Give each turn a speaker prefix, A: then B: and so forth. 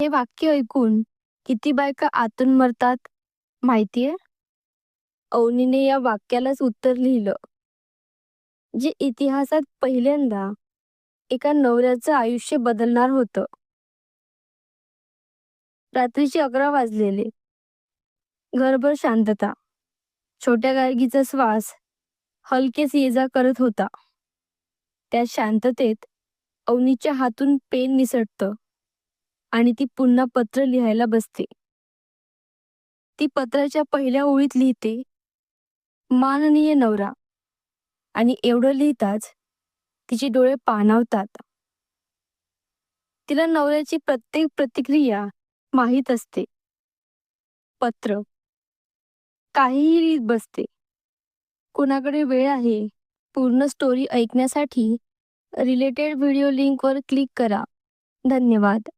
A: हे वाक्य ऐकून किती बायका आतून मरतात माहितीये? अवनीने या वाक्यालाच उत्तर लिहिलं, जे इतिहासात पहिल्यांदा एका नवऱ्याचं आयुष्य बदलणार होतं. रात्रीचे 11 वाजलेले. घरभर शांतता. छोट्या गार्गीचा श्वास हलकेच ये-जा करत होता. त्या शांततेत अवनीच्या हातून पेन निसटतं आणि ती पुन्हा पत्र लिहायला बसते. ती पत्राच्या पहिल्या ओळीत लिहिते, माननीय नवरा, आणि एवढं लिहिताच तिचे डोळे पाणावतात. तिला नवऱ्याची प्रत्येक प्रतिक्रिया माहीत असते. पत्र काहीही लिहित बसते. कोणाकडे वेळ आहे? पूर्ण स्टोरी ऐकण्यासाठी रिलेटेड व्हिडिओ लिंकवर क्लिक करा. धन्यवाद.